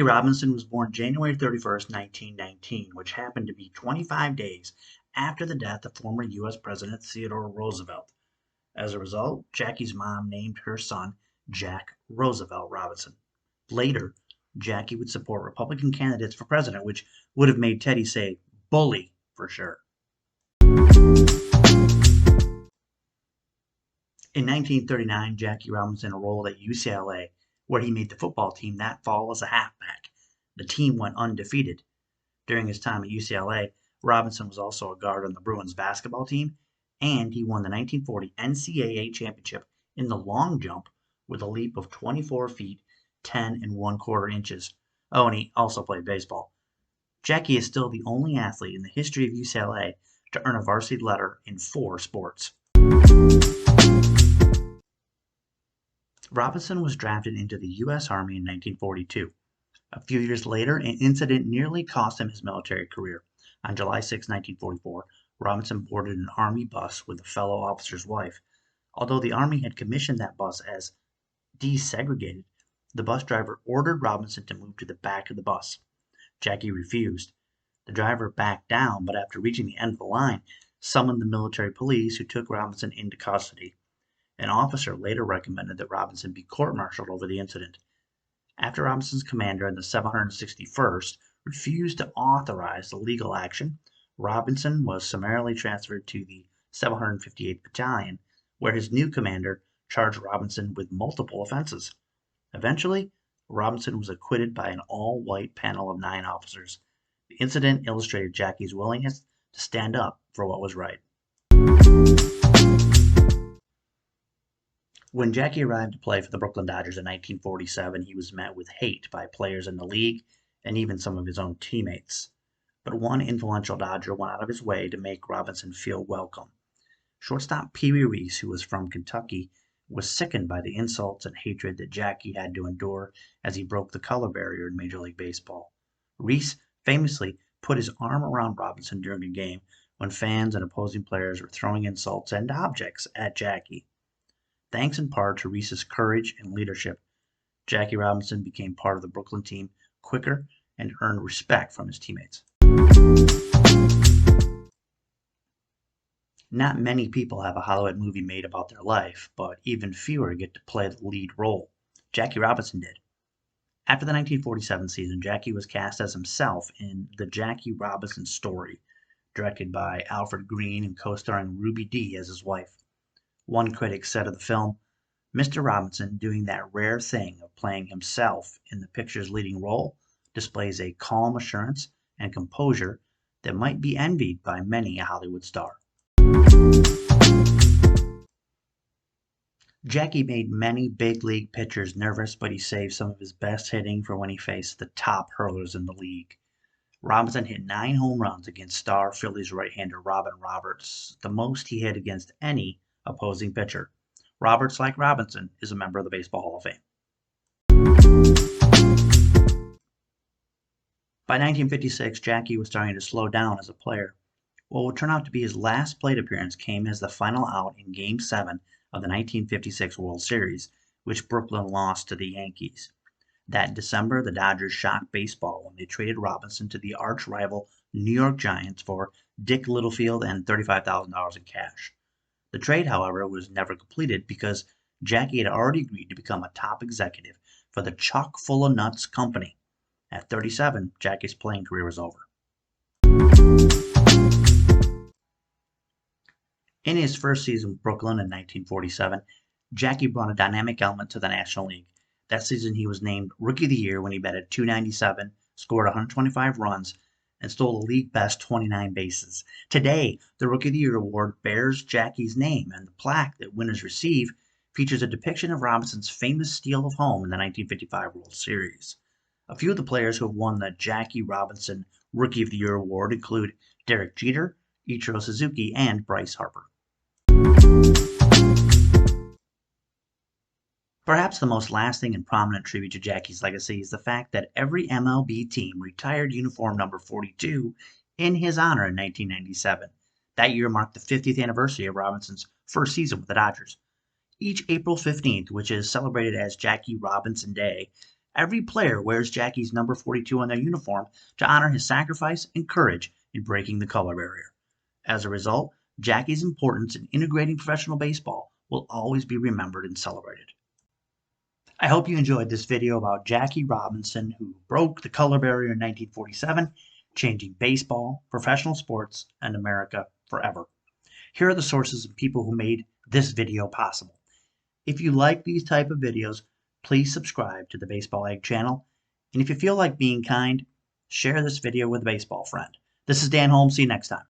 Robinson was born January 31st, 1919, which happened to be 25 days after the death of former U.S. President Theodore Roosevelt. As a result, Jackie's mom named her son Jack Roosevelt Robinson. Later, Jackie would support Republican candidates for president, which would have made Teddy say bully for sure. In 1939, Jackie Robinson enrolled at UCLA, where he made the football team that fall as a halfback. The team went undefeated. During his time at UCLA, Robinson was also a guard on the Bruins basketball team, and he won the 1940 NCAA championship in the long jump with a leap of 24 feet, 10 and 1/4 inches. Oh, and he also played baseball. Jackie is still the only athlete in the history of UCLA to earn a varsity letter in 4 sports. Robinson was drafted into the U.S. Army in 1942. A few years later, an incident nearly cost him his military career. On July 6, 1944, Robinson boarded an Army bus with a fellow officer's wife. Although the Army had commissioned that bus as desegregated, the bus driver ordered Robinson to move to the back of the bus. Jackie refused. The driver backed down, but after reaching the end of the line, summoned the military police who took Robinson into custody. An officer later recommended that Robinson be court-martialed over the incident. After Robinson's commander in the 761st refused to authorize the legal action, Robinson was summarily transferred to the 758th Battalion, where his new commander charged Robinson with multiple offenses. Eventually, Robinson was acquitted by an all-white panel of 9 officers. The incident illustrated Jackie's willingness to stand up for what was right. When Jackie arrived to play for the Brooklyn Dodgers in 1947, he was met with hate by players in the league and even some of his own teammates. But one influential Dodger went out of his way to make Robinson feel welcome. Shortstop Pee Wee Reese, who was from Kentucky, was sickened by the insults and hatred that Jackie had to endure as he broke the color barrier in Major League Baseball. Reese famously put his arm around Robinson during a game when fans and opposing players were throwing insults and objects at Jackie. Thanks in part to Reese's courage and leadership, Jackie Robinson became part of the Brooklyn team quicker and earned respect from his teammates. Not many people have a Hollywood movie made about their life, but even fewer get to play the lead role. Jackie Robinson did. After the 1947 season, Jackie was cast as himself in The Jackie Robinson Story, directed by Alfred Green and co-starring Ruby Dee as his wife. One critic said of the film, "Mr. Robinson, doing that rare thing of playing himself in the picture's leading role, displays a calm assurance and composure that might be envied by many a Hollywood star." Jackie made many big league pitchers nervous, but he saved some of his best hitting for when he faced the top hurlers in the league. Robinson hit 9 home runs against star Phillies right-hander Robin Roberts, the most he hit against any opposing pitcher. Roberts, like Robinson, is a member of the Baseball Hall of Fame. By 1956, Jackie was starting to slow down as a player. What would turn out to be his last plate appearance came as the final out in Game 7 of the 1956 World Series, which Brooklyn lost to the Yankees. That December, the Dodgers shocked baseball when they traded Robinson to the arch-rival New York Giants for Dick Littlefield and $35,000 in cash. The trade, however, was never completed because Jackie had already agreed to become a top executive for the Chock full of Nuts company. At 37, Jackie's playing career was over. In his first season with Brooklyn in 1947, Jackie brought a dynamic element to the National League. That season, he was named Rookie of the Year when he batted .297, scored 125 runs, and stole the league-best 29 bases. Today, the Rookie of the Year award bears Jackie's name, and the plaque that winners receive features a depiction of Robinson's famous steal of home in the 1955 World Series. A few of the players who have won the Jackie Robinson Rookie of the Year award include Derek Jeter, Ichiro Suzuki, and Bryce Harper. Perhaps the most lasting and prominent tribute to Jackie's legacy is the fact that every MLB team retired uniform number 42 in his honor in 1997. That year marked the 50th anniversary of Robinson's first season with the Dodgers. Each April 15th, which is celebrated as Jackie Robinson Day, Every player wears Jackie's number 42 on their uniform to honor his sacrifice and courage in breaking the color barrier. As a result, Jackie's importance in integrating professional baseball will always be remembered and celebrated. I hope you enjoyed this video about Jackie Robinson, who broke the color barrier in 1947, changing baseball, professional sports, and America forever. Here are the sources and people who made this video possible. If you like these type of videos, please subscribe to the Baseball Egg channel. And if you feel like being kind, share this video with a baseball friend. This is Dan Holmes. See you next time.